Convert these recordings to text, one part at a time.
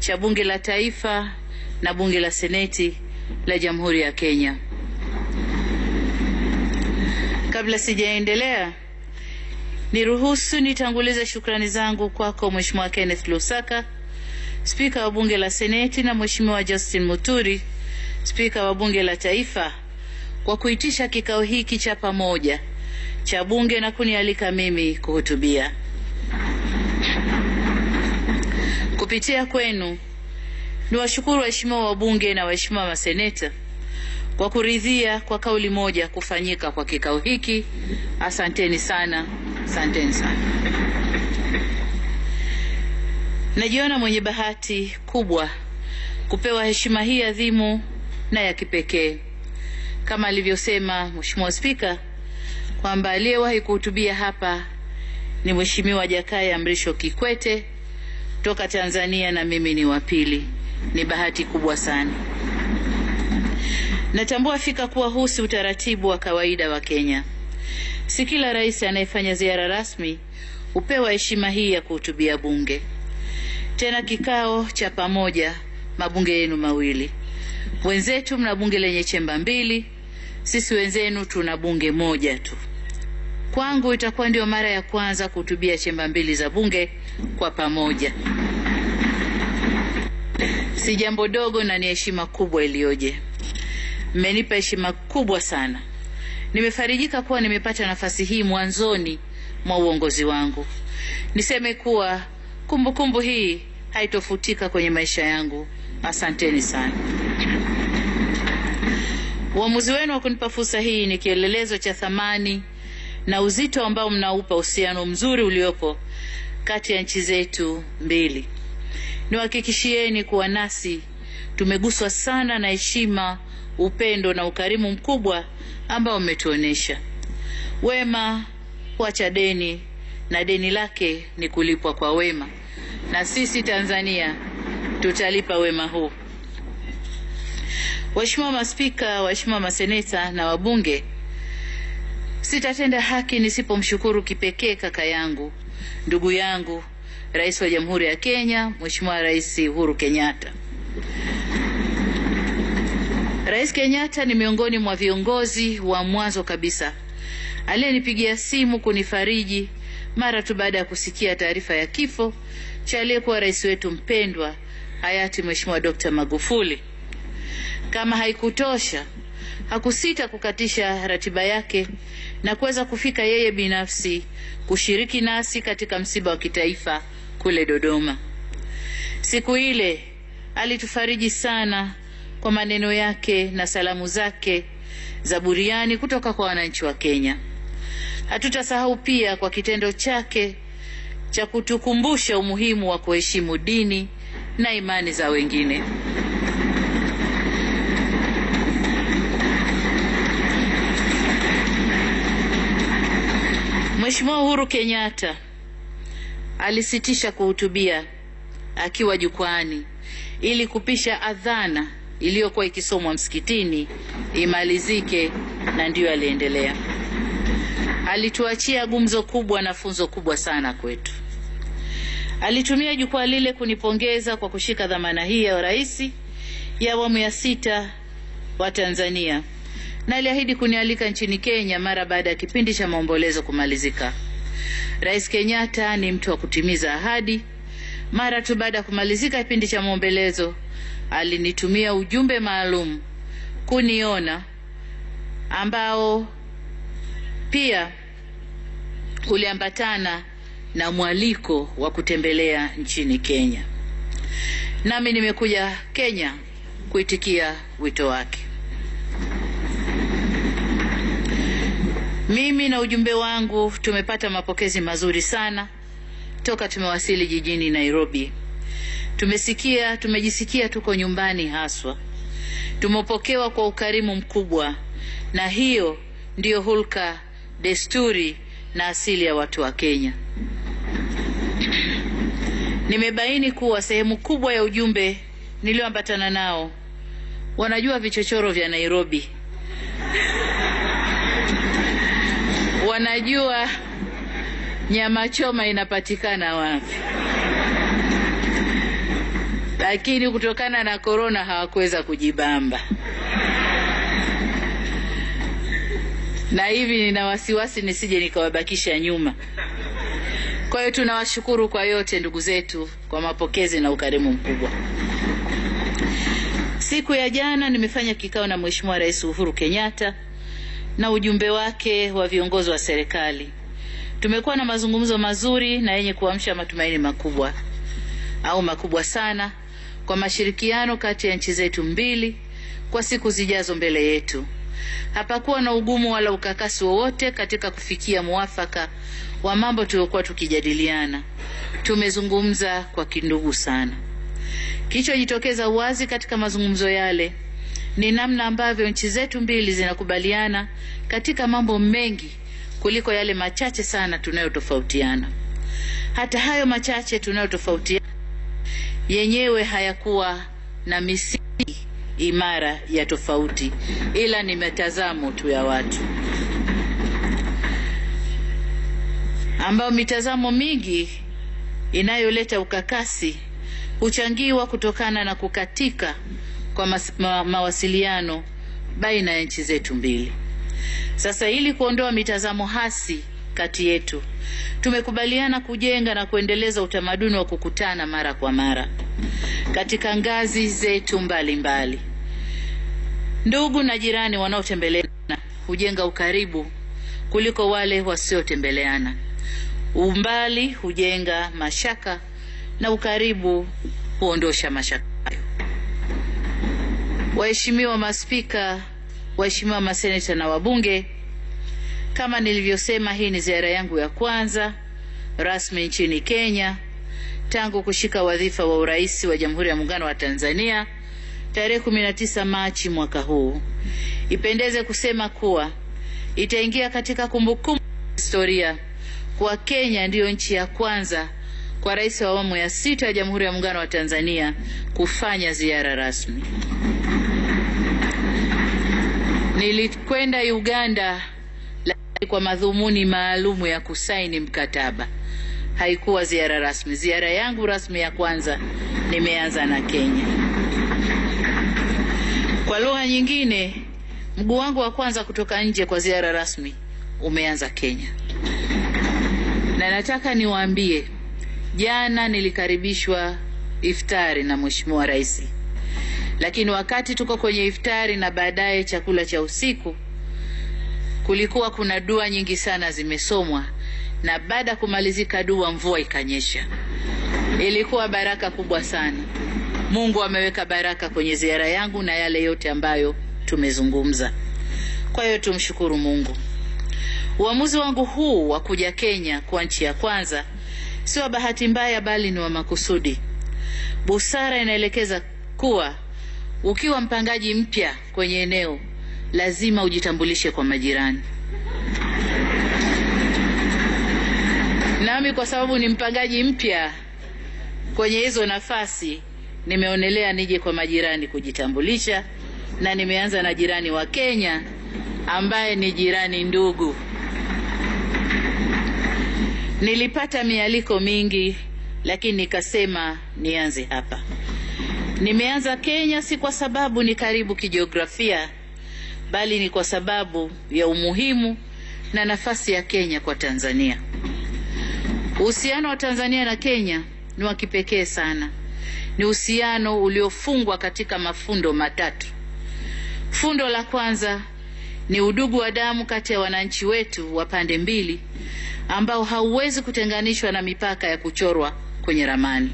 cha Bunge la Taifa na Bunge la Seneti la Jamhuri ya Kenya. Kabla sijaendelea, niruhusu nitangulize shukrani zangu kwako Mheshimiwa Kenneth Lusaka, Spika wa Bunge la Seneti, na Mheshimiwa Justin Muturi, Spika wa Bunge la Taifa, kwa kuitisha kikao hiki cha pamoja cha Bunge na kunialika mimi kuhutubia. Kupitia kwenu, niwashukuru waheshimiwa wabunge na waheshimiwa maseneta kwa kuridhia kwa kauli moja kufanyika kwa kikao hiki. Asanteni sana, asanteni sana. Najiona mwenye bahati kubwa kupewa heshima hii adhimu na ya kipekee. Kama alivyosema Mheshimiwa Spika kwamba aliyewahi kuhutubia hapa ni Mheshimiwa Jakaya Mrisho Kikwete kutoka Tanzania, na mimi ni wa pili. Ni bahati kubwa sana. Natambua fika kuwa huu si utaratibu wa kawaida wa Kenya. Si kila rais anayefanya ziara rasmi hupewa heshima hii ya kuhutubia bunge. Tena kikao cha pamoja mabunge yenu mawili. Wenzetu mna bunge lenye chemba mbili, sisi wenzenu tuna bunge moja tu. Kwangu itakuwa ndio mara ya kwanza kuhutubia chemba mbili za bunge kwa pamoja. Si jambo dogo na ni heshima kubwa iliyoje. Mmenipa heshima kubwa sana. Nimefarijika kuwa nimepata nafasi hii mwanzoni mwa uongozi wangu. Niseme kuwa kumbukumbu hii haitofutika kwenye maisha yangu. Asanteni sana. Uamuzi wenu wa kunipa fursa hii ni kielelezo cha thamani na uzito ambao mnaupa uhusiano mzuri uliopo kati ya nchi zetu mbili. Niwahakikishieni kuwa nasi tumeguswa sana na heshima, upendo na ukarimu mkubwa ambao mmetuonesha. Wema huacha deni, na deni lake ni kulipwa kwa wema, na sisi Tanzania tutalipa wema huu. Waheshimiwa maspika, waheshimiwa maseneta na wabunge, sitatenda haki nisipomshukuru kipekee kaka yangu, ndugu yangu, Rais wa Jamhuri ya Kenya, Mheshimiwa Rais Uhuru Kenyatta. Rais Kenyatta ni miongoni mwa viongozi wa mwanzo kabisa aliyenipigia simu kunifariji mara tu baada ya kusikia taarifa ya kifo cha aliyekuwa rais wetu mpendwa hayati Mheshimiwa Dr. Magufuli. Kama haikutosha, hakusita kukatisha ratiba yake na kuweza kufika yeye binafsi kushiriki nasi katika msiba wa kitaifa kule Dodoma. Siku ile alitufariji sana kwa maneno yake na salamu zake za buriani kutoka kwa wananchi wa Kenya. Hatutasahau pia kwa kitendo chake cha kutukumbusha umuhimu wa kuheshimu dini na imani za wengine. Mheshimiwa Uhuru Kenyatta alisitisha kuhutubia akiwa jukwani ili kupisha adhana iliyokuwa ikisomwa msikitini imalizike, na ndio aliendelea. Alituachia gumzo kubwa na funzo kubwa sana kwetu. Alitumia jukwaa lile kunipongeza kwa kushika dhamana hii ya urais ya awamu ya 6 wa Tanzania, na aliahidi kunialika nchini Kenya mara baada ya kipindi cha maombolezo kumalizika. Rais Kenyatta ni mtu wa kutimiza ahadi. Mara tu baada ya kumalizika kipindi cha maombolezo, alinitumia ujumbe maalum kuniona, ambao pia uliambatana na mwaliko wa kutembelea nchini Kenya. Nami nimekuja Kenya kuitikia wito wake. Mimi na ujumbe wangu tumepata mapokezi sana toka tumewasili jijini Nairobi. Tumejisikia tuko nyumbani haswa. Tumepokewa kwa ukarimu mkubwa, na hiyo ndiyo hulka, desturi na asili ya watu wa Kenya. Nimebaini kuwa sehemu kubwa ya ujumbe nilioambatana nao wanajua vichochoro vya Nairobi. Wanajua nyama choma inapatikana wapi. lakini kutokana na corona hawakuweza kujibamba. Na hivi nina wasiwasi nisije nikawabakisha nyuma. Kwa hiyo tunawashukuru kwa yote ndugu zetu kwa mapokezi na ukarimu mkubwa. Siku ya jana nimefanya kikao na Mheshimiwa Rais Uhuru Kenyatta na ujumbe wake wa viongozi wa serikali. Tumekuwa na mazungumzo mazuri na yenye kuamsha matumaini makubwa sana kwa mashirikiano kati ya nchi zetu mbili kwa siku zijazo mbele yetu. Hapakuwa na ugumu wala ukakasi wowote katika kufikia muafaka wa mambo tuliokuwa tukijadiliana. Tumezungumza kwa kindugu sana. Kilichojitokeza wazi katika mazungumzo yale ni namna ambavyo nchi zetu mbili zinakubaliana katika mambo mengi kuliko yale machache sana tunayotofautiana. Hata hayo machache tunayotofautiana yenyewe hayakuwa na misingi imara ya tofauti, ila ni mitazamo tu ya watu, ambao mitazamo mingi inayoleta ukakasi huchangiwa kutokana na kukatika kwa mawasiliano baina ya nchi zetu mbili. Sasa ili kuondoa mitazamo hasi kati yetu, tumekubaliana kujenga na kuendeleza utamaduni wa kukutana mara kwa mara katika ngazi zetu mbalimbali. Ndugu na jirani wanaotembeleana hujenga ukaribu kuliko wale wasiotembeleana. Umbali hujenga mashaka na ukaribu huondosha mashaka. Waheshimiwa maspika, waheshimiwa maseneta na wabunge, kama nilivyosema, hii ni ziara yangu ya kwanza rasmi nchini Kenya tangu kushika wadhifa wa urais wa Jamhuri ya Muungano wa Tanzania tarehe 19 Machi mwaka huu. Ipendeze kusema kuwa itaingia katika kumbukumbu ya historia kwa Kenya ndiyo nchi ya kwanza kwa rais wa awamu ya 6 ya Jamhuri ya Muungano wa Tanzania kufanya ziara rasmi. Nilikwenda Uganda kwa madhumuni maalumu ya kusaini mkataba. Haikuwa ziara rasmi. Ziara yangu rasmi ya kwanza nimeanza na Kenya. Kwa lugha nyingine, mguu wangu wa kwanza kutoka nje kwa ziara rasmi umeanza Kenya. Na nataka niwaambie, jana nilikaribishwa iftari na Mheshimiwa Rais. Lakini wakati tuko kwenye iftari na baadaye chakula cha usiku, kulikuwa kuna dua nyingi sana zimesomwa, na baada kumalizika dua mvua ikanyesha. Ilikuwa baraka kubwa sana. Mungu ameweka baraka kwenye ziara yangu na yale yote ambayo tumezungumza. Kwa hiyo tumshukuru Mungu. Uamuzi wangu huu wa kuja Kenya kwa nchi ya kwanza si wa bahati mbaya, bali ni wa makusudi. Busara inaelekeza kuwa ukiwa mpangaji mpya kwenye eneo, lazima ujitambulishe kwa majirani. Nami kwa sababu ni mpangaji mpya kwenye hizo nafasi, nimeonelea nije kwa majirani kujitambulisha, na nimeanza na jirani wa Kenya ambaye ni jirani ndugu. Nilipata mialiko mingi, lakini nikasema nianze hapa. Nimeanza Kenya si kwa sababu ni karibu kijiografia, bali ni kwa sababu ya umuhimu na nafasi ya Kenya kwa Tanzania. Uhusiano wa Tanzania na Kenya ni wa kipekee sana. Ni uhusiano uliofungwa katika mafundo matatu. Fundo la kwanza ni udugu wa damu kati ya wananchi wetu wa pande mbili, ambao hauwezi kutenganishwa na mipaka ya kuchorwa kwenye ramani.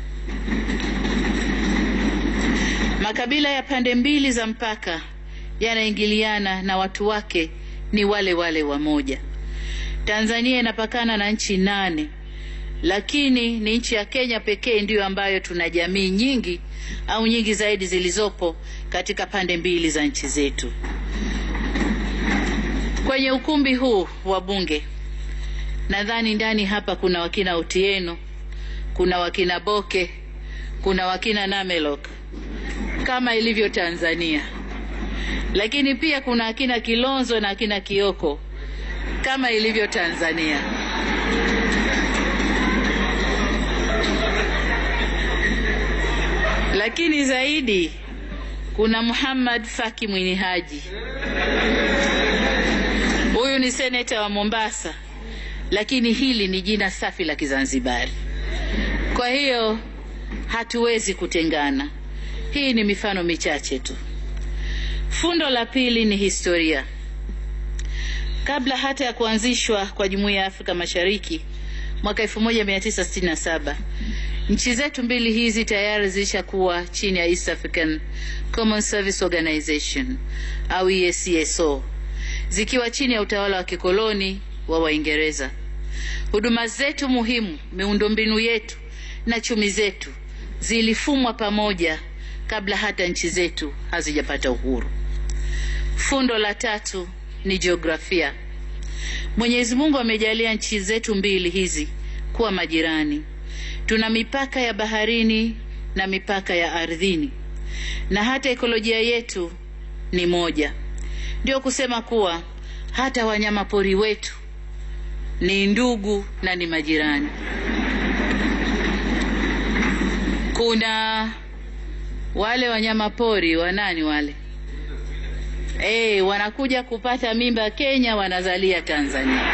Makabila ya pande mbili za mpaka yanaingiliana na watu wake ni wale wale wamoja. Tanzania inapakana na nchi 8, lakini ni nchi ya Kenya pekee ndiyo ambayo tuna jamii nyingi au nyingi zaidi zilizopo katika pande mbili za nchi zetu. Kwenye ukumbi huu wa bunge, nadhani ndani hapa kuna wakina Otieno, kuna wakina Boke, kuna wakina Namelok kama ilivyo Tanzania. Lakini pia kuna akina Kilonzo na akina Kioko kama ilivyo Tanzania. Lakini zaidi kuna Muhammad Faki Mwini Haji. Huyu ni seneta wa Mombasa, lakini hili ni jina safi la Kizanzibari. Kwa hiyo hatuwezi kutengana. Hii ni mifano michache tu. Fundo la pili ni historia. Kabla hata ya kuanzishwa kwa Jumuiya ya Afrika Mashariki mwaka 1967, nchi zetu mbili hizi tayari zilishakuwa chini ya East African Common Service Organization au EACSO, zikiwa chini ya utawala wa kikoloni wa Waingereza. Huduma zetu muhimu, miundombinu yetu na chumi zetu zilifumwa pamoja kabla hata nchi zetu hazijapata uhuru. Fundo la tatu ni jiografia. Mwenyezi Mungu amejalia nchi zetu mbili hizi kuwa majirani. Tuna mipaka ya baharini na mipaka ya ardhini, na hata ekolojia yetu ni moja. Ndio kusema kuwa hata wanyama pori wetu ni ndugu na ni majirani. Kuna wale wanyama pori wanani wale? Wanakuja kupata mimba Kenya, wanazalia Tanzania.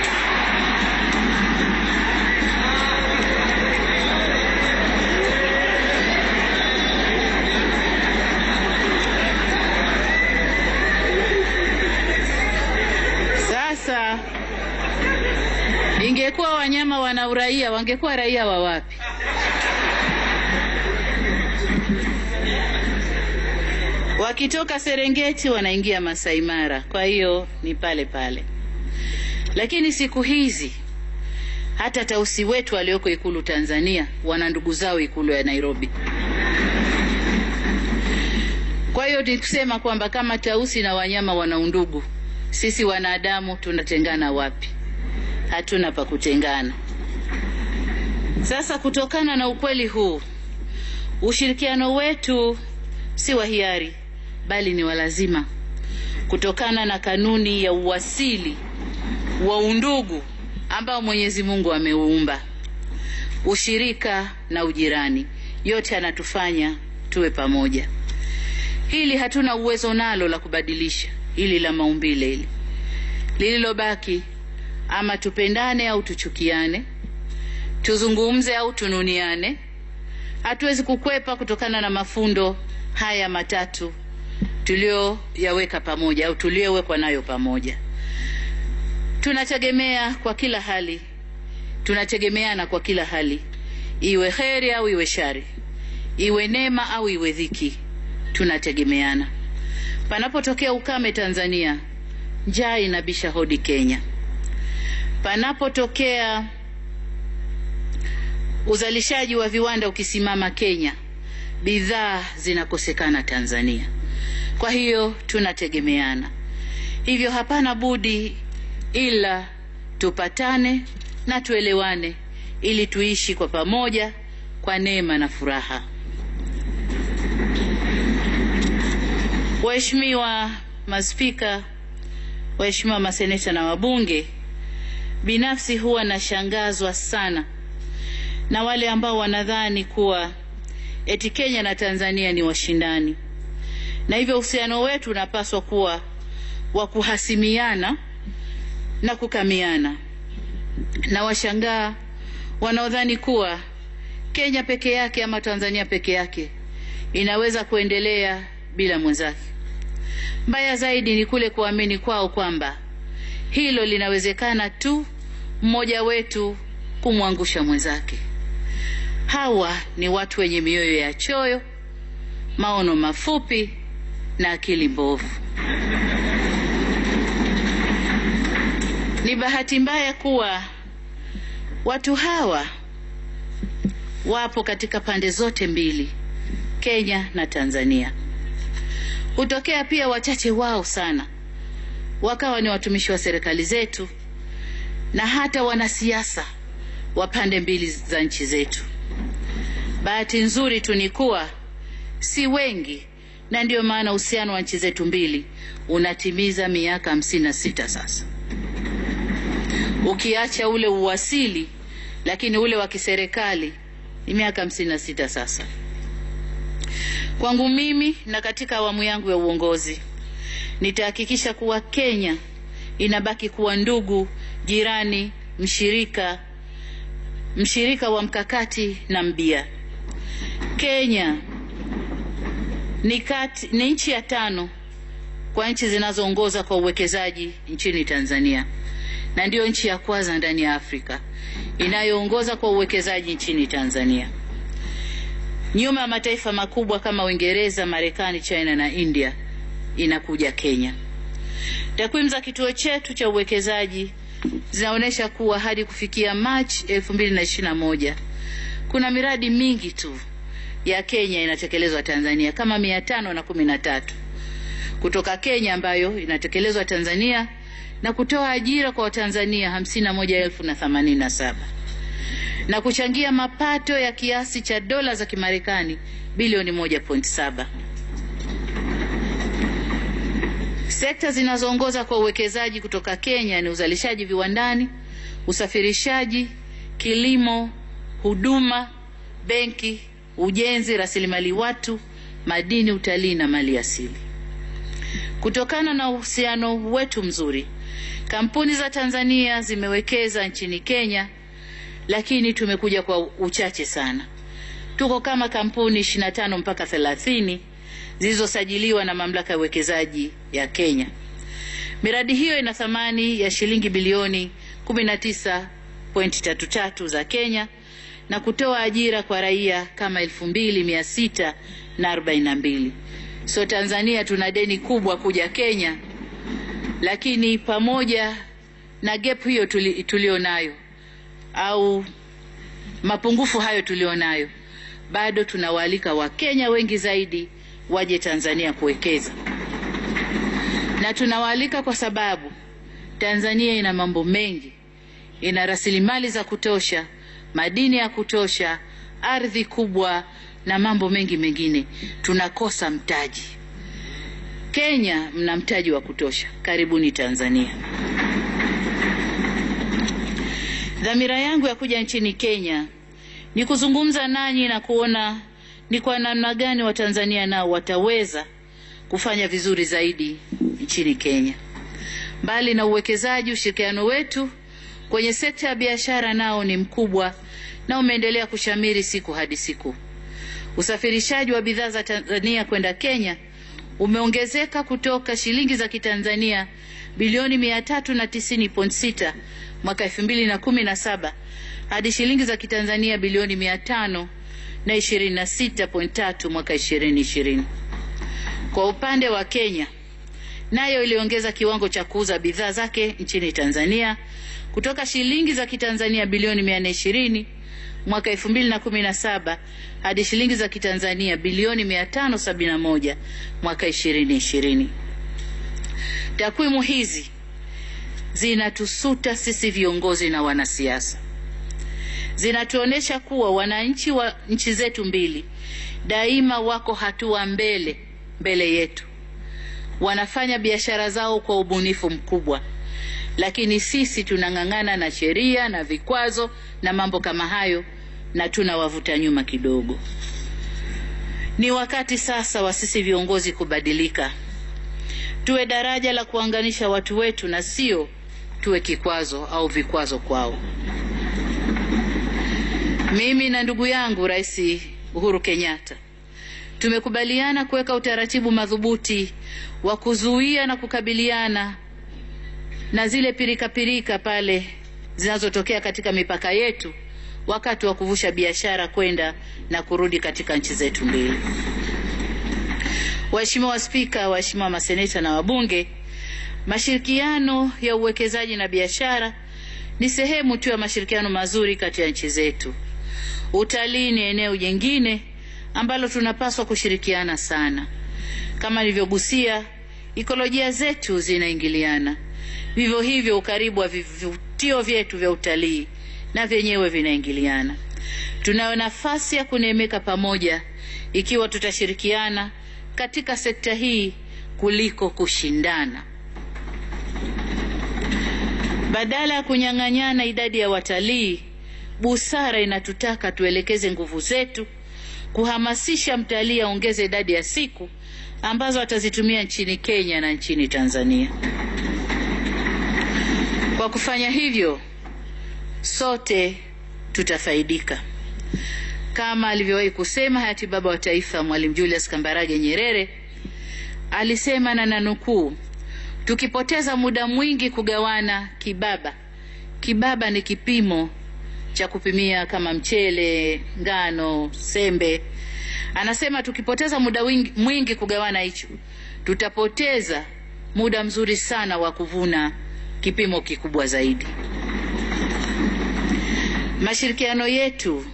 Sasa ingekuwa wanyama wana uraia, wangekuwa raia wa wapi? Wakitoka Serengeti wanaingia Masai Mara, kwa hiyo ni pale pale. Lakini siku hizi hata tausi wetu walioko Ikulu Tanzania wana ndugu zao Ikulu ya Nairobi. Kwa hiyo ni kusema kwamba kama tausi na wanyama wana undugu, sisi wanadamu tunatengana wapi? Hatuna pa kutengana. Sasa kutokana na ukweli huu, ushirikiano wetu si wa hiari bali ni walazima, kutokana na kanuni ya uwasili wa undugu ambao Mwenyezi Mungu ameuumba. Ushirika na ujirani, yote anatufanya tuwe pamoja. Hili hatuna uwezo nalo la kubadilisha, hili la maumbile hili. Lililobaki, ama tupendane au tuchukiane, tuzungumze au tununiane, hatuwezi kukwepa kutokana na mafundo haya matatu tulioyaweka pamoja au tuliowekwa nayo pamoja. Tunategemea kwa kila hali, tunategemeana kwa kila hali, iwe kheri au iwe shari, iwe neema au iwe dhiki, tunategemeana. Panapotokea ukame Tanzania, njaa inabisha hodi Kenya. Panapotokea uzalishaji wa viwanda ukisimama Kenya, bidhaa zinakosekana Tanzania. Kwa hiyo tunategemeana. Hivyo hapana budi ila tupatane na tuelewane ili tuishi kwa pamoja kwa neema na furaha. Waheshimiwa maspika, waheshimiwa maseneta na wabunge, binafsi huwa nashangazwa sana na wale ambao wanadhani kuwa eti Kenya na Tanzania ni washindani, na hivyo uhusiano wetu unapaswa kuwa wa kuhasimiana na kukamiana. Na washangaa wanaodhani kuwa Kenya peke yake ama Tanzania peke yake inaweza kuendelea bila mwenzake. Mbaya zaidi ni kule kuamini kwao kwamba hilo linawezekana tu mmoja wetu kumwangusha mwenzake. Hawa ni watu wenye mioyo ya choyo, maono mafupi na akili mbovu. Ni bahati mbaya kuwa watu hawa wapo katika pande zote mbili, Kenya na Tanzania. Hutokea pia wachache wao sana wakawa ni watumishi wa serikali zetu na hata wanasiasa wa pande mbili za nchi zetu. Bahati nzuri tu ni kuwa si wengi, na ndio maana uhusiano wa nchi zetu mbili unatimiza miaka 56 sasa. Ukiacha ule uwasili, lakini ule wa kiserikali ni miaka 56 sasa. Kwangu mimi na katika awamu yangu ya uongozi, nitahakikisha kuwa Kenya inabaki kuwa ndugu, jirani, mshirika wa mkakati na mbia. Kenya ni nchi ya 5 kwa nchi zinazoongoza kwa uwekezaji nchini Tanzania, na ndio nchi ya kwanza ndani ya Afrika inayoongoza kwa uwekezaji nchini Tanzania. Nyuma ya mataifa makubwa kama Uingereza, Marekani, China na India inakuja Kenya. Takwimu za kituo chetu cha uwekezaji zinaonyesha kuwa hadi kufikia Machi 2021 kuna miradi mingi tu ya Kenya inatekelezwa Tanzania, kama 513 kutoka Kenya ambayo inatekelezwa Tanzania na kutoa ajira kwa Watanzania 51,087 na kuchangia mapato ya kiasi cha dola za Kimarekani bilioni 1.7. Sekta zinazoongoza kwa uwekezaji kutoka Kenya ni uzalishaji viwandani, usafirishaji, kilimo, huduma, benki, ujenzi, rasilimali watu, madini, utalii na mali asili. Kutokana na uhusiano wetu mzuri, kampuni za Tanzania zimewekeza nchini Kenya, lakini tumekuja kwa uchache sana. Tuko kama kampuni 25 mpaka 30 zilizosajiliwa na mamlaka ya uwekezaji ya Kenya. Miradi hiyo ina thamani ya shilingi bilioni 19.33 za Kenya na kutoa ajira kwa raia kama 2642. So Tanzania tuna deni kubwa kuja Kenya, lakini pamoja na gap hiyo tulionayo au mapungufu hayo tulionayo, bado tunawaalika Wakenya wengi zaidi waje Tanzania kuwekeza. Na tunawaalika kwa sababu Tanzania ina mambo mengi, ina rasilimali za kutosha, madini ya kutosha, ardhi kubwa na mambo mengi mengine. Tunakosa mtaji. Kenya mna mtaji wa kutosha. Karibuni Tanzania. Dhamira yangu ya kuja nchini Kenya ni kuzungumza nanyi na kuona ni kwa namna gani Watanzania nao wataweza kufanya vizuri zaidi nchini Kenya. Mbali na uwekezaji, ushirikiano wetu kwenye sekta ya biashara nao ni mkubwa na umeendelea kushamiri siku hadi siku. Usafirishaji wa bidhaa za Tanzania kwenda Kenya umeongezeka kutoka shilingi za Kitanzania bilioni 390.6 mwaka 2017 hadi shilingi za Kitanzania bilioni 526.3 mwaka 2020. Kwa upande wa Kenya, nayo iliongeza kiwango cha kuuza bidhaa zake nchini Tanzania kutoka shilingi za Kitanzania bilioni 420 mwaka 2017 hadi shilingi za Kitanzania bilioni 571 mwaka 2020. Takwimu hizi zinatusuta sisi viongozi na wanasiasa. Zinatuonesha kuwa wananchi wa nchi zetu mbili daima wako hatua mbele yetu. Wanafanya biashara zao kwa ubunifu mkubwa, lakini sisi tunang'ang'ana na sheria na vikwazo na mambo kama hayo, na tunawavuta nyuma kidogo. Ni wakati sasa wa sisi viongozi kubadilika. Tuwe daraja la kuunganisha watu wetu na sio tuwe kikwazo au vikwazo kwao. Mimi na ndugu yangu Rais Uhuru Kenyatta tumekubaliana kuweka utaratibu madhubuti wa kuzuia na kukabiliana na zile pirika pale zinazotokea katika mipaka yetu wakati wa kuvusha biashara kwenda na kurudi katika nchi zetu mbili. Waheshimiwa Spika, waheshimiwa maseneta na wabunge, mashirikiano ya uwekezaji na biashara ni sehemu tu ya mashirikiano mazuri kati ya nchi zetu. Utalii ni eneo jingine ambalo tunapaswa kushirikiana sana. Kama nilivyogusia, ekolojia zetu zinaingiliana. Vivyo hivyo ukaribu wa vivutio vyetu vya utalii na vyenyewe vinaingiliana. Tunayo nafasi ya kunemeka pamoja ikiwa tutashirikiana katika sekta hii kuliko kushindana. Badala ya kunyang'anyana idadi ya watalii, busara inatutaka tuelekeze nguvu zetu kuhamasisha mtalii aongeze idadi ya siku ambazo atazitumia nchini Kenya na nchini Tanzania. Kwa kufanya hivyo, sote tutafaidika. Kama alivyowahi kusema hayati baba wa taifa Mwalimu Julius Kambarage Nyerere, alisema na nanukuu, tukipoteza muda mwingi kugawana kibaba. Kibaba ni kipimo cha kupimia kama mchele, ngano, sembe. Anasema tukipoteza muda mwingi kugawana hicho, tutapoteza muda mzuri sana wa kuvuna kipimo kikubwa zaidi. Mashirikiano yetu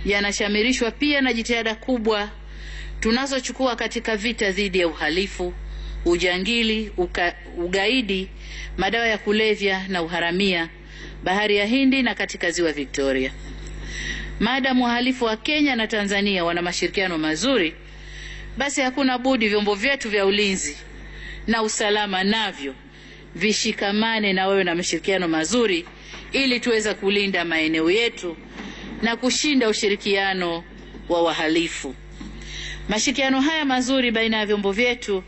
yanashamirishwa pia na jitihada kubwa tunazochukua katika vita dhidi ya uhalifu, ujangili, ugaidi, madawa ya kulevya na uharamia, Bahari ya Hindi na katika Ziwa Victoria. Maadamu wahalifu wa Kenya na Tanzania wana mashirikiano mazuri, basi hakuna budi vyombo vyetu vya ulinzi na usalama navyo vishikamane na wewe na mashirikiano mazuri ili tuweze kulinda maeneo yetu na kushinda ushirikiano wa wahalifu. Mashirikiano haya mazuri baina ya vyombo vyetu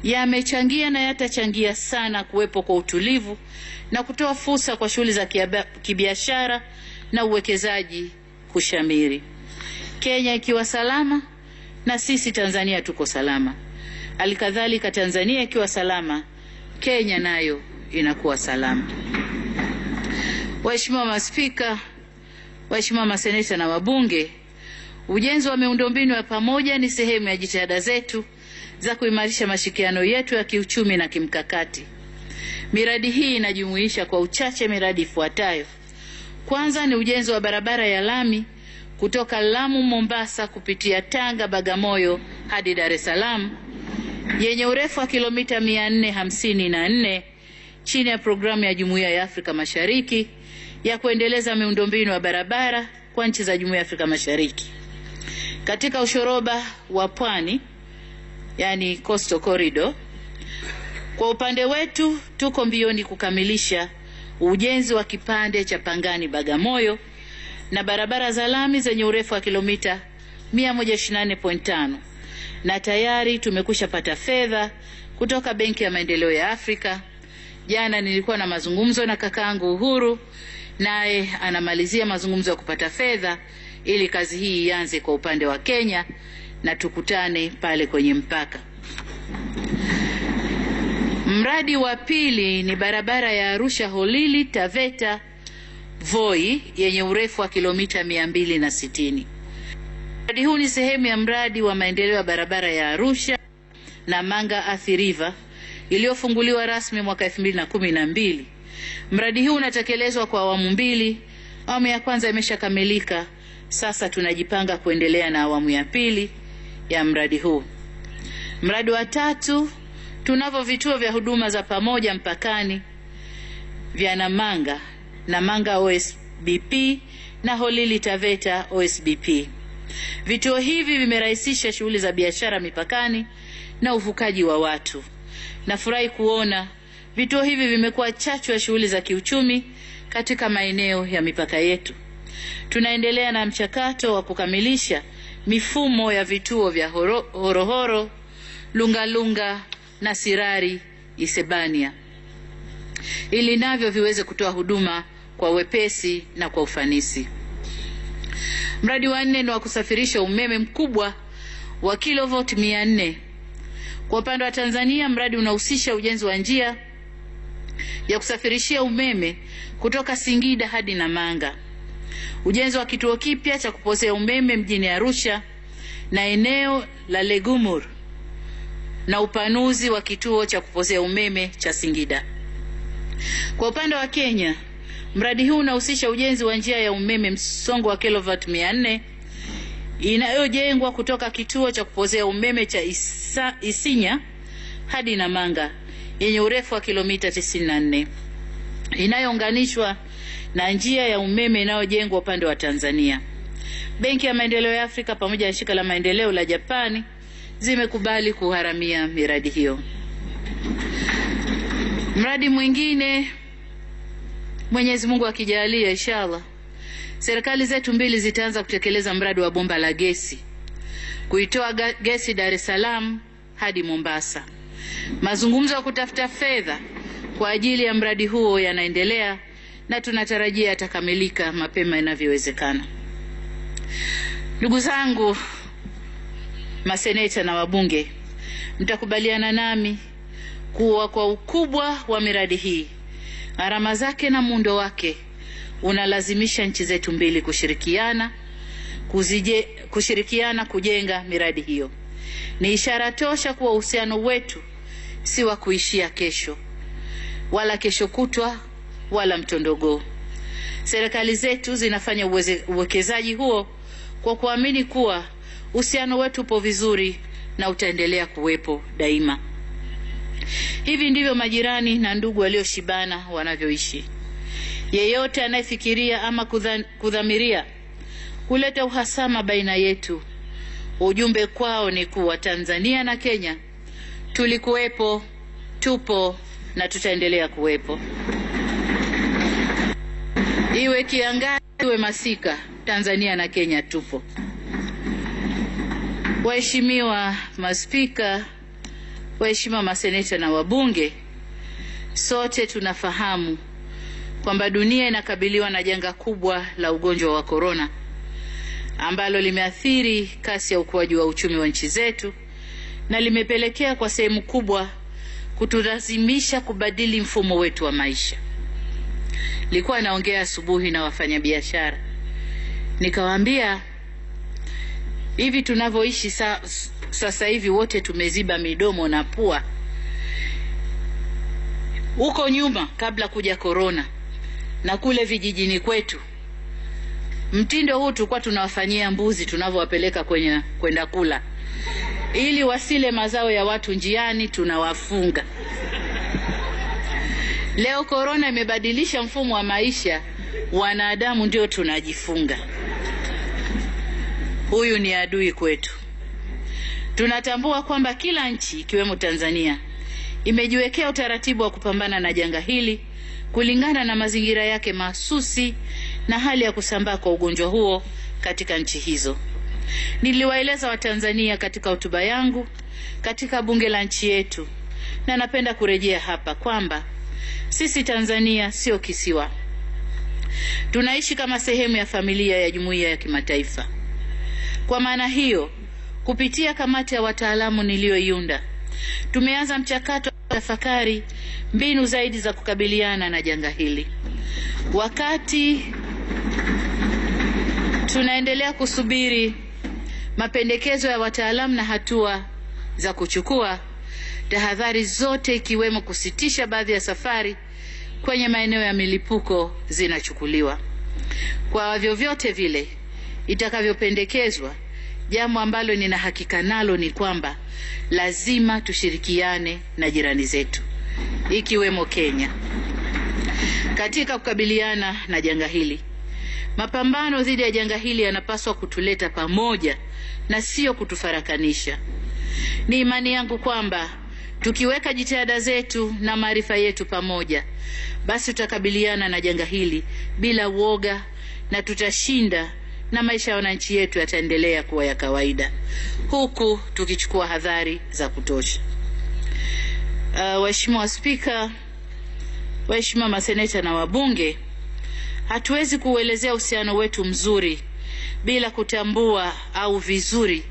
yamechangia na yatachangia sana kuwepo kwa utulivu na kutoa fursa kwa shughuli za kibiashara na uwekezaji kushamiri. Kenya ikiwa salama na sisi Tanzania tuko salama. Halikadhalika Tanzania ikiwa salama, Kenya nayo inakuwa salama. Waheshimiwa maspika, waheshimiwa maseneta na wabunge, ujenzi wa miundombinu ya pamoja ni sehemu ya jitihada zetu za kuimarisha mashirikiano yetu ya kiuchumi na kimkakati. Miradi hii inajumuisha kwa uchache miradi ifuatayo. Kwanza ni ujenzi wa barabara ya lami kutoka Lamu Mombasa kupitia Tanga Bagamoyo hadi Dar es Salaam yenye urefu wa kilomita 454 chini ya programu ya Jumuiya ya Afrika Mashariki ya kuendeleza miundombinu ya barabara kwa nchi za Jumuiya ya Afrika Mashariki. Katika ushoroba wa pwani, yani Coastal Corridor, kwa upande wetu tuko mbioni kukamilisha ujenzi wa kipande cha Pangani Bagamoyo na barabara za lami zenye urefu wa kilomita 124.5 na tayari tumekwisha pata fedha kutoka Benki ya Maendeleo ya Afrika. Jana nilikuwa na mazungumzo na kakaangu Uhuru, naye anamalizia mazungumzo ya kupata fedha ili kazi hii ianze kwa upande wa Kenya na tukutane pale kwenye mpaka. Mradi wa pili ni barabara ya Arusha Holili Taveta Voi yenye urefu wa kilomita 260. Mradi huu ni sehemu ya mradi wa maendeleo ya barabara ya Arusha na Manga Athi River iliyofunguliwa rasmi mwaka 2012. Mradi huu unatekelezwa kwa awamu mbili. Awamu ya kwanza imeshakamilika. Sasa tunajipanga kuendelea na awamu ya pili ya mradi huu. Mradi wa tatu, tunavyo vituo vya huduma za pamoja mpakani vya Namanga OSBP na Holili Taveta OSBP. Vituo hivi vimerahisisha shughuli za biashara mipakani na uvukaji wa watu. Nafurahi kuona vituo hivi vimekuwa chachu ya shughuli za kiuchumi katika maeneo ya mipaka yetu. Tunaendelea na mchakato wa kukamilisha mifumo ya vituo vya Horohoro, Lungalunga na Sirari Isebania ili navyo viweze kutoa huduma kwa wepesi na kwa ufanisi. Mradi wa 4 ni wa kusafirisha umeme mkubwa wa kilovoti 400. Kwa upande wa Tanzania, mradi unahusisha ujenzi wa njia ya kusafirishia umeme kutoka Singida hadi Namanga, ujenzi wa kituo kipya cha kupozea umeme mjini Arusha na eneo la Legumur, na upanuzi wa kituo cha kupozea umeme cha Singida. Kwa upande wa Kenya, mradi huu unahusisha ujenzi wa njia ya umeme msongo wa kilovoti 400 inayojengwa kutoka kituo cha kupozea umeme cha Isinya hadi Namanga yenye urefu wa kilomita 94, inayounganishwa na njia ya umeme inayojengwa upande wa Tanzania. Benki ya Maendeleo ya Afrika pamoja na shirika la maendeleo la Japani zimekubali kuharamia miradi hiyo. Mradi mwingine, Mwenyezi Mungu akijalia inshallah, serikali zetu mbili zitaanza kutekeleza mradi wa bomba la gesi, kuitoa gesi Dar es Salaam hadi Mombasa. Mazungumzo ya kutafuta fedha kwa ajili ya mradi huo yanaendelea na tunatarajia yatakamilika mapema inavyowezekana. Ndugu zangu maseneta na wabunge, mtakubaliana nami kuwa kwa ukubwa wa miradi hii, gharama zake na muundo wake unalazimisha nchi zetu mbili kushirikiana kujenga miradi hiyo. Ni ishara tosha kuwa uhusiano wetu si wa kuishia kesho, wala kesho kutwa, wala mtondogoo. Serikali zetu zinafanya uwekezaji huo kwa kuamini kuwa uhusiano wetu upo vizuri na utaendelea kuwepo daima. Hivi ndivyo majirani na ndugu walioshibana wanavyoishi. Yeyote anayefikiria ama kudhamiria kuleta uhasama baina yetu, ujumbe kwao ni kuwa Tanzania na Kenya tulikuwepo, tupo na tutaendelea kuwepo. Iwe kiangazi iwe masika, Tanzania na Kenya tupo. Waheshimiwa maspika, waheshimiwa maseneta na wabunge, sote tunafahamu kwamba dunia inakabiliwa na janga kubwa la ugonjwa wa corona ambalo limeathiri kasi ya ukuaji wa uchumi wa nchi zetu na limepelekea kwa sehemu kubwa kutulazimisha kubadili mfumo wetu wa maisha. Nilikuwa naongea asubuhi na wafanyabiashara, nikawaambia hivi tunavyoishi sasa hivi wote tumeziba midomo na pua. Huko nyuma kabla kuja corona na kule vijijini kwetu, mtindo huu tulikuwa tunawafanyia mbuzi tunavyowapeleka kwenda kula, ili wasile mazao ya watu njiani, tunawafunga. Leo corona imebadilisha mfumo wa maisha, wanadamu ndio tunajifunga. Huyu ni adui kwetu. Tunatambua kwamba kila nchi ikiwemo Tanzania imejiwekea utaratibu wa kupambana na janga hili kulingana na mazingira yake mahsusi na hali ya kusambaa kwa ugonjwa huo katika nchi hizo. Niliwaeleza Watanzania katika hotuba yangu katika bunge la nchi yetu, na napenda kurejea hapa kwamba sisi Tanzania sio kisiwa. Tunaishi kama sehemu ya familia ya jumuiya ya kimataifa. Kwa maana hiyo, kupitia kamati ya wataalamu niliyoiunda, tumeanza mchakato wa tafakari mbinu zaidi za kukabiliana na janga hili. Wakati tunaendelea kusubiri mapendekezo ya wataalamu na hatua za kuchukua, tahadhari zote ikiwemo kusitisha baadhi ya safari kwenye maeneo ya milipuko zinachukuliwa. Kwa vyovyote vile itakavyopendekezwa, jambo ambalo nina hakika nalo ni kwamba lazima tushirikiane na jirani zetu ikiwemo Kenya katika kukabiliana na janga hili. Mapambano dhidi ya janga hili yanapaswa kutuleta pamoja na sio kutufarakanisha. Ni imani yangu kwamba tukiweka jitihada zetu na maarifa yetu pamoja, basi tutakabiliana na janga hili bila uoga na tutashinda, na maisha ya wananchi yetu yataendelea kuwa ya kawaida huku tukichukua hadhari za kutosha. Waheshimiwa Spika, waheshimiwa maseneta na wabunge, hatuwezi kuelezea uhusiano wetu mzuri bila kutambua au vizuri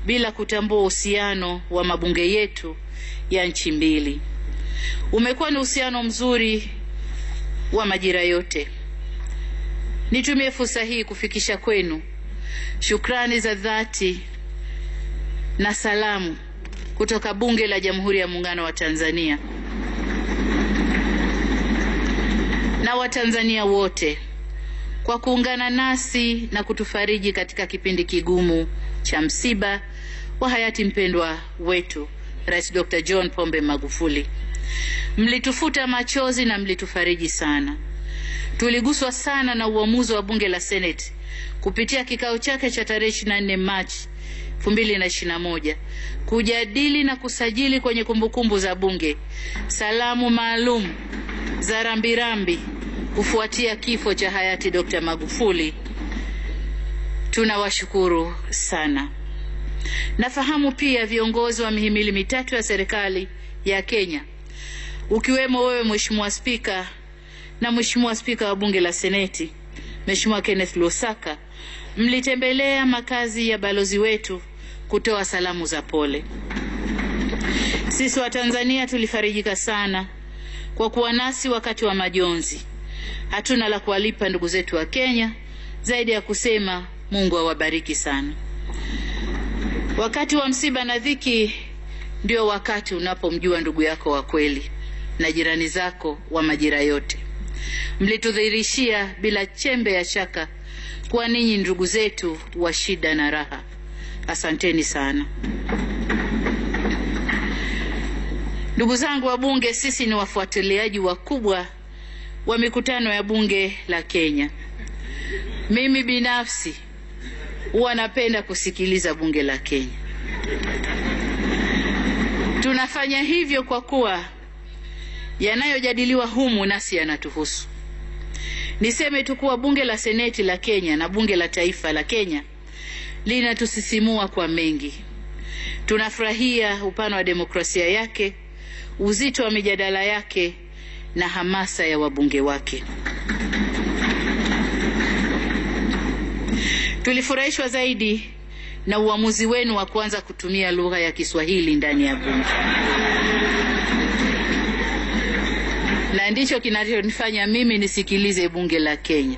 bila kutambua uhusiano wa mabunge yetu ya nchi mbili. Umekuwa ni uhusiano mzuri wa majira yote. Nitumie fursa hii kufikisha kwenu shukrani za dhati na salamu kutoka Bunge la Jamhuri ya Muungano wa Tanzania na Watanzania wote kwa kuungana nasi na kutufariji katika kipindi kigumu cha msiba wa hayati mpendwa wetu Rais Dr. John Pombe Magufuli. Mlitufuta machozi na mlitufariji sana. Tuliguswa sana na uamuzi wa Bunge la Senate kupitia kikao chake cha tarehe 24 Machi 2021 kujadili na kusajili kwenye kumbukumbu za Bunge salamu maalum za rambirambi kufuatia kifo cha hayati Dr. Magufuli tunawashukuru sana. Nafahamu pia viongozi wa mihimili mitatu ya serikali ya Kenya, ukiwemo wewe Mheshimiwa Spika na Mheshimiwa Spika wa Bunge la Seneti, Mheshimiwa Kenneth Lusaka, mlitembelea makazi ya balozi wetu kutoa salamu za pole. Sisi wa Tanzania tulifarijika sana kwa kuwa nasi wakati wa majonzi. Hatuna la kuwalipa ndugu zetu wa Kenya zaidi ya kusema Mungu awabariki sana. Wakati wa msiba na dhiki ndio wakati unapomjua ndugu yako wa kweli na jirani zako wa majira yote. Mlitudhihirishia bila chembe ya shaka kwa ninyi ndugu zetu wa shida na raha. Asanteni sana. Ndugu zangu wa bunge, sisi ni wafuatiliaji wakubwa wa mikutano ya bunge la Kenya. Mimi binafsi huwa napenda kusikiliza bunge la Kenya. Tunafanya hivyo kwa kuwa yanayojadiliwa humu nasi yanatuhusu. Niseme tu kuwa bunge la Seneti la Kenya na bunge la taifa la Kenya linatusisimua kwa mengi. Tunafurahia upana wa demokrasia yake, uzito wa mijadala yake na hamasa ya wabunge wake. Tulifurahishwa zaidi na uamuzi wenu wa kuanza kutumia lugha ya Kiswahili ndani ya bunge. Na ndicho kinachonifanya mimi nisikilize bunge la Kenya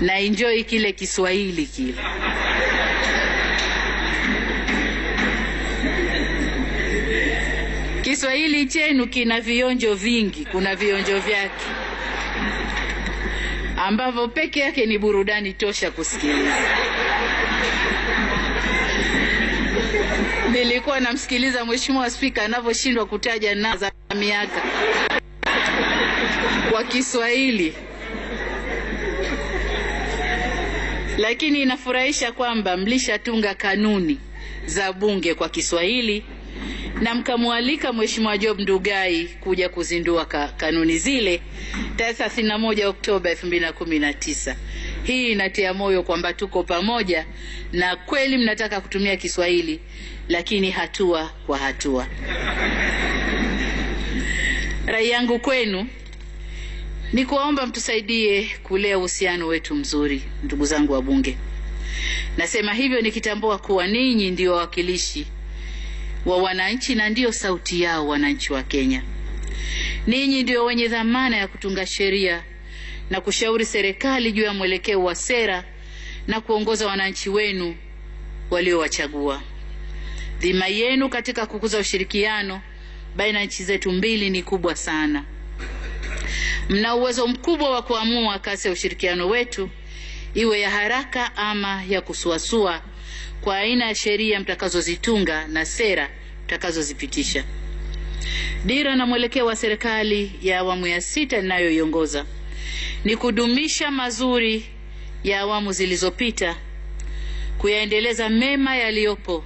na enjoy kile Kiswahili kile. Kiswahili chenu kina vionjo vingi, kuna vionjo vyake ambavyo peke yake ni burudani tosha kusikiliza. Nilikuwa namsikiliza Mheshimiwa Spika anavyoshindwa kutaja na za miaka kwa Kiswahili. Lakini inafurahisha kwamba mlishatunga kanuni za bunge kwa Kiswahili na mkamwalika Mheshimiwa Job Ndugai kuja kuzindua kanuni zile tarehe 31 Oktoba 2019. Hii inatia moyo kwamba tuko pamoja na kweli mnataka kutumia Kiswahili, lakini hatua kwa hatua. Rai yangu kwenu ni kuomba mtusaidie kulea uhusiano wetu mzuri, ndugu zangu wa bunge. Nasema hivyo nikitambua kuwa ninyi ndio wawakilishi wa wananchi na ndio sauti yao wananchi wa Kenya. Ninyi ndio wenye dhamana ya kutunga sheria na kushauri serikali juu ya mwelekeo wa sera na kuongoza wananchi wenu waliowachagua. Dhima yenu katika kukuza ushirikiano baina ya nchi zetu mbili ni kubwa sana. Mna uwezo mkubwa wa kuamua kasi ya ushirikiano wetu, iwe ya haraka ama ya kusuasua, kwa aina ya sheria mtakazozitunga na sera mtakazozipitisha. Dira na mwelekeo wa serikali ya awamu ya 6 ninayoiongoza ni kudumisha mazuri ya awamu zilizopita, kuyaendeleza mema yaliyopo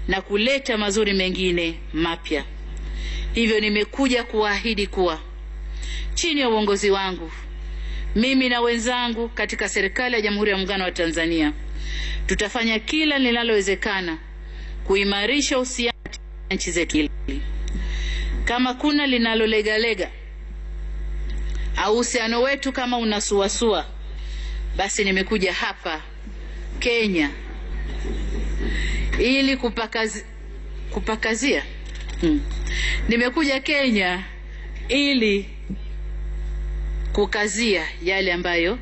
na kuleta mazuri mengine mapya. Hivyo nimekuja kuahidi kuwa chini ya uongozi wangu, mimi na wenzangu katika serikali ya Jamhuri ya Muungano wa Tanzania tutafanya kila linalowezekana kuimarisha uhusiano na nchi zetu. Kama kuna linalolegalega au uhusiano wetu kama unasuasua, basi nimekuja hapa Kenya ili kupakazia. Nimekuja Kenya ili kukazia yale ambayo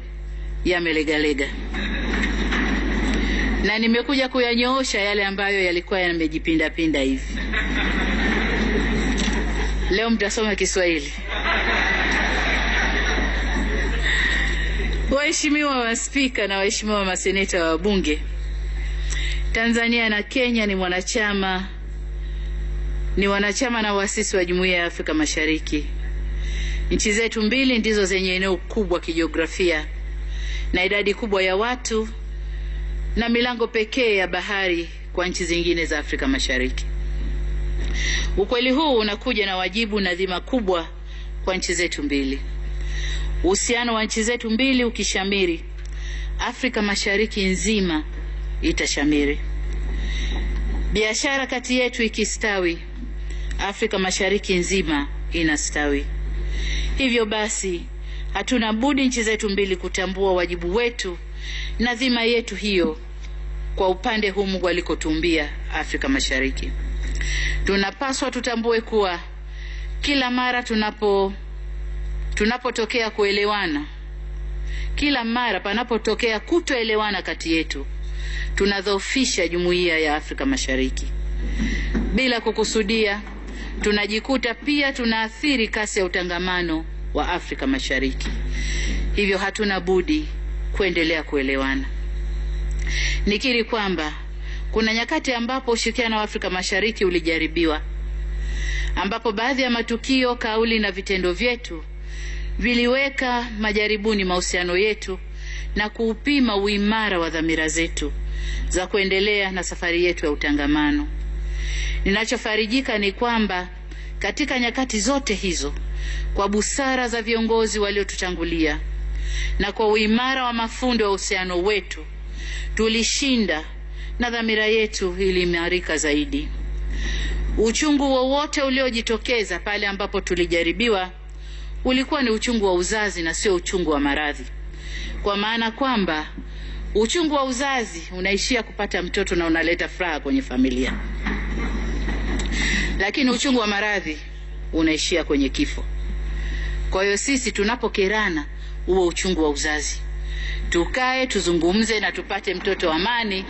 yamelegalega, na nimekuja kuyanyoosha yale ambayo yalikuwa yamejipinda pinda hivi. Leo mtasoma Kiswahili. Waheshimiwa wa Spika na waheshimiwa maseneta wa bunge, Tanzania na Kenya ni wanachama na waasisi wa Jumuiya ya Afrika Mashariki. Nchi zetu mbili ndizo zenye eneo kubwa kijiografia na idadi kubwa ya watu na milango pekee ya bahari kwa nchi zingine za Afrika Mashariki. Ukweli huu unakuja na wajibu na dhima kubwa kwa nchi zetu mbili. Uhusiano wa nchi zetu mbili ukishamiri, Afrika Mashariki nzima itashamiri. Biashara kati yetu ikistawi, Afrika Mashariki nzima inastawi. Hivyo basi, hatuna budi nchi zetu mbili kutambua wajibu wetu na dhima yetu hiyo kwa upande huu Mungu alikotumbia Afrika Mashariki. Tunapaswa tutambue kuwa kila mara tunapotokea kuelewana, kila mara panapotokea kutoelewana kati yetu, tunadhoofisha jumuiya ya Afrika Mashariki. Bila kukusudia, tunajikuta pia tunaathiri kasi ya utangamano wa Afrika Mashariki. Hivyo hatuna budi kuendelea kuelewana. Nikiri kwamba kuna nyakati ambapo ushirikiano wa Afrika Mashariki ulijaribiwa, ambapo baadhi ya matukio, kauli na vitendo vyetu viliweka majaribuni mahusiano yetu na kuupima uimara wa dhamira zetu za kuendelea na safari yetu ya utangamano. Ninachofarijika ni kwamba katika nyakati zote hizo, kwa busara za viongozi waliotutangulia na kwa uimara wa mafundo ya uhusiano wetu, tulishinda na dhamira yetu iliimarika zaidi. Uchungu wowote uliojitokeza pale ambapo tulijaribiwa ulikuwa ni uchungu wa uzazi na sio uchungu wa maradhi. Kwa maana kwamba uchungu wa uzazi unaishia kupata mtoto na unaleta furaha kwenye familia, lakini uchungu wa maradhi unaishia kwenye kifo. Kwa hiyo sisi tunapokerana huo uchungu wa uzazi, tukae tuzungumze na tupate mtoto amani,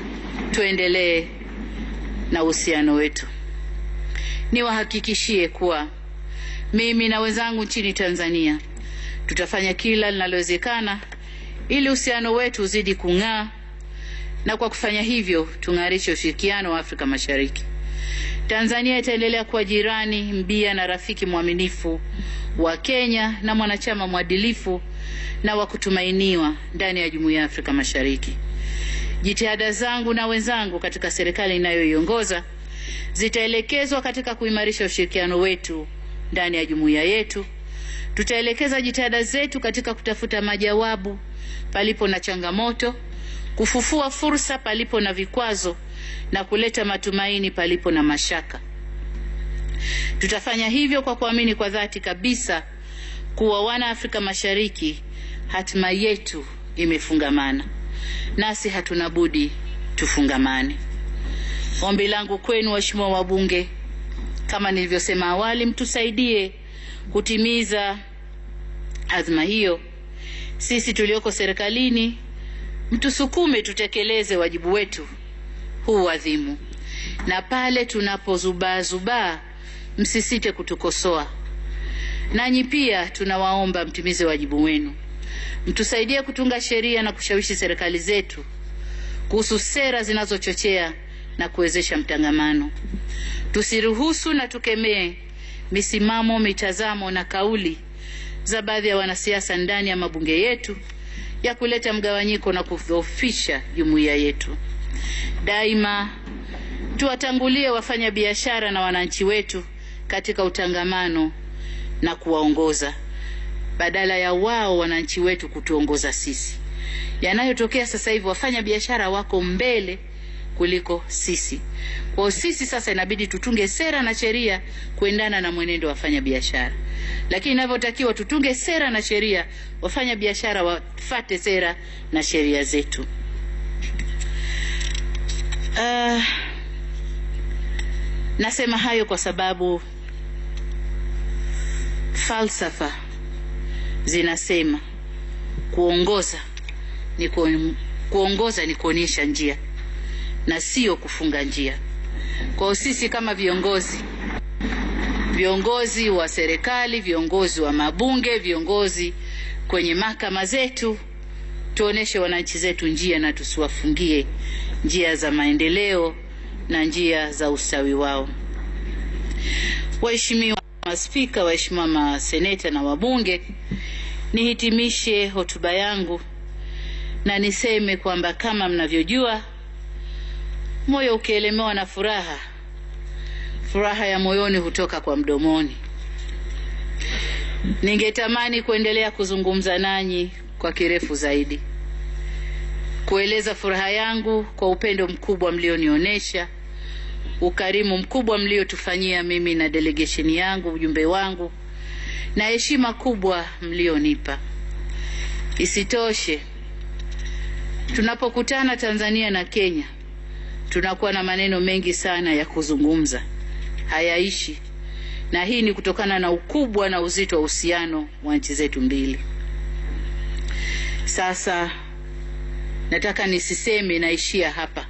tuendelee na uhusiano wetu. Niwahakikishie kuwa mimi na wenzangu nchini Tanzania tutafanya kila linalowezekana ili uhusiano wetu uzidi kung'aa, na kwa kufanya hivyo tung'arishe ushirikiano wa Afrika Mashariki. Tanzania itaendelea kuwa jirani mbia na rafiki mwaminifu wa Kenya na mwanachama mwadilifu na wa kutumainiwa ndani ya Jumuiya ya Afrika Mashariki. Jitihada zangu na wenzangu katika serikali ninayoiongoza zitaelekezwa katika kuimarisha ushirikiano wetu ndani ya jumuiya yetu. Tutaelekeza jitihada zetu katika kutafuta majawabu palipo na changamoto, kufufua fursa palipo na vikwazo, na kuleta matumaini palipo na mashaka. Tutafanya hivyo kwa kuamini kwa dhati kabisa kuwa wana Afrika Mashariki hatima yetu imefungamana, nasi hatuna budi tufungamane. Ombi langu kwenu waheshimiwa wabunge, kama nilivyosema awali, mtusaidie kutimiza azma hiyo. Sisi tulioko serikalini, mtusukume tutekeleze wajibu wetu huu adhimu, na pale tunapozubaa msisite kutukosoa. Nanyi pia tunawaomba mtimize wajibu wenu. Mtusaidie kutunga sheria na kushawishi serikali zetu kuhusu sera zinazochochea na kuwezesha mtangamano. Tusiruhusu na tukemee misimamo, mitazamo na kauli za baadhi ya wanasiasa ndani ya mabunge yetu ya kuleta mgawanyiko na kudhoofisha jumuiya yetu. Daima tuwatangulie wafanya biashara na wananchi wetu katika utangamano na kuwaongoza, badala ya wao wananchi wetu kutuongoza sisi. Yanayotokea sasa hivi, wafanya biashara wako mbele kuliko sisi. Kwa sisi sasa inabidi tutunge sera na sheria kuendana na mwenendo wa wafanya biashara. Lakini inavyotakiwa tutunge sera na sheria, wafanya biashara wafuate sera na sheria zetu. Nasema hayo kwa sababu falsafa zinasema kuongoza ni kuonyesha njia na sio kufunga njia. Kwa sisi kama viongozi wa serikali, viongozi wa mabunge, viongozi kwenye mahakama zetu, tuoneshe wananchi zetu njia na tusiwafungie njia za maendeleo na njia za ustawi wao. Waheshimiwa Spika, waheshimiwa maseneta na wabunge, nihitimishe hotuba yangu na niseme kwamba kama mnavyojua, moyo ukielemewa na furaha ya moyoni hutoka kwa mdomoni. Ningetamani kuendelea kuzungumza nanyi kwa kirefu zaidi, kueleza furaha yangu kwa upendo mkubwa mlionionyesha, ukarimu mkubwa mliotufanyia mimi na delegation yangu, ujumbe wangu, na heshima kubwa mlionipa. Isitoshe, tunapokutana Tanzania na Kenya, tunakuwa na maneno mengi sana ya kuzungumza, hayaishi, na hii ni kutokana na ukubwa na uzito wa uhusiano wa nchi zetu mbili. Sasa nataka nisiseme naishia hapa,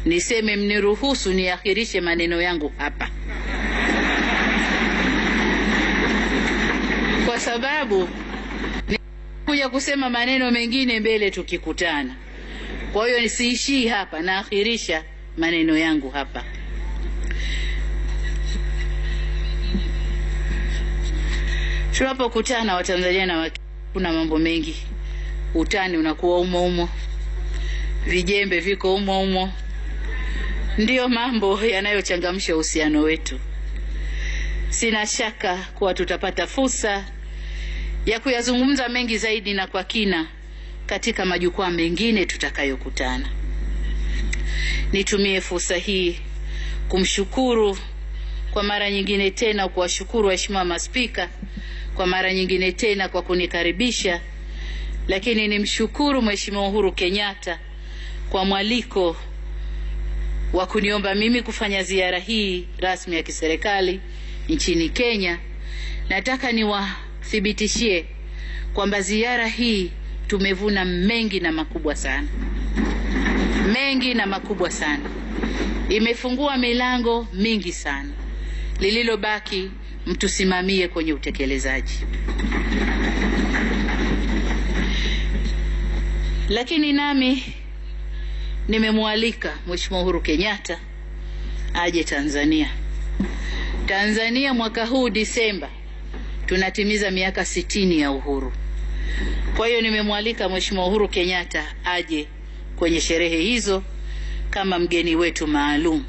niseme mniruhusu niakhirishe maneno yangu hapa, kwa sababu kuja kusema maneno mengine mbele tukikutana. Kwa hiyo nisiishii hapa, naakhirisha maneno yangu hapa. Tunapokutana Watanzania na Wakenya, kuna mambo mengi. Utani unakuwa umo, vijembe viko umo. Ndiyo mambo yanayochangamsha uhusiano wetu. Sina shaka kuwa tutapata fursa ya kuyazungumza mengi zaidi na kwa kina katika majukwaa mengine tutakayokutana. Nitumie fursa hii kumshukuru kwa mara nyingine tena, kuwashukuru waheshimiwa maspika kwa mara nyingine tena kwa kunikaribisha, lakini nimshukuru Mheshimiwa Uhuru Kenyatta kwa mwaliko wa kuniomba mimi kufanya ziara hii rasmi ya kiserikali nchini Kenya. Nataka niwathibitishie kwamba ziara hii tumevuna mengi na makubwa sana. Mengi na makubwa sana. Imefungua milango mingi sana. Lililobaki mtusimamie kwenye utekelezaji. Lakini nami nimemwalika Mheshimiwa Uhuru Kenyatta aje Tanzania. Tanzania mwaka huu Disemba tunatimiza miaka 60 ya uhuru. Kwa hiyo nimemwalika Mheshimiwa Uhuru Kenyatta aje kwenye sherehe hizo kama mgeni wetu maalum.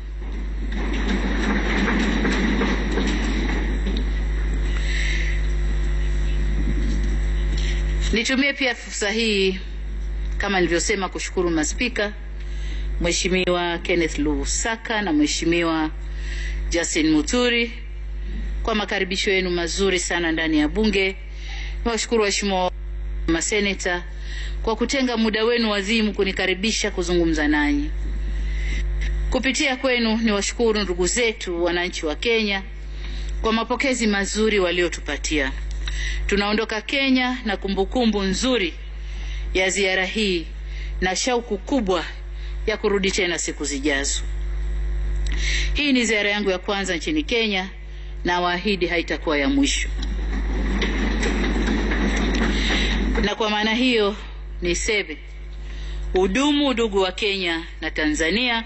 Nitumie pia fursa hii kama nilivyosema kushukuru maspika Mheshimiwa Kenneth Lusaka na Mheshimiwa Justin Muturi kwa makaribisho yenu mazuri sana ndani ya bunge. Niwashukuru waheshimiwa maseneta kwa kutenga muda wenu adhimu kunikaribisha kuzungumza nanyi. Kupitia kwenu niwashukuru ndugu zetu wananchi wa Kenya kwa mapokezi mazuri waliotupatia. Tunaondoka Kenya na kumbukumbu nzuri ya ziara hii na shauku kubwa ya kurudi tena siku zijazo. Hii ni ziara yangu ya kwanza nchini Kenya na waahidi haitakuwa ya mwisho. Na kwa maana hiyo niseme, udumu udugu wa Kenya na Tanzania,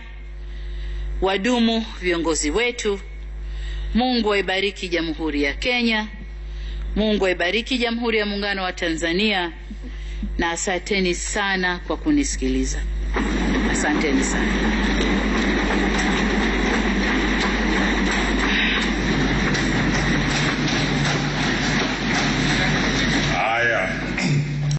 wadumu viongozi wetu. Mungu aibariki Jamhuri ya Kenya, Mungu aibariki Jamhuri ya Muungano wa Tanzania, na asanteni sana kwa kunisikiliza. Asanteni sana.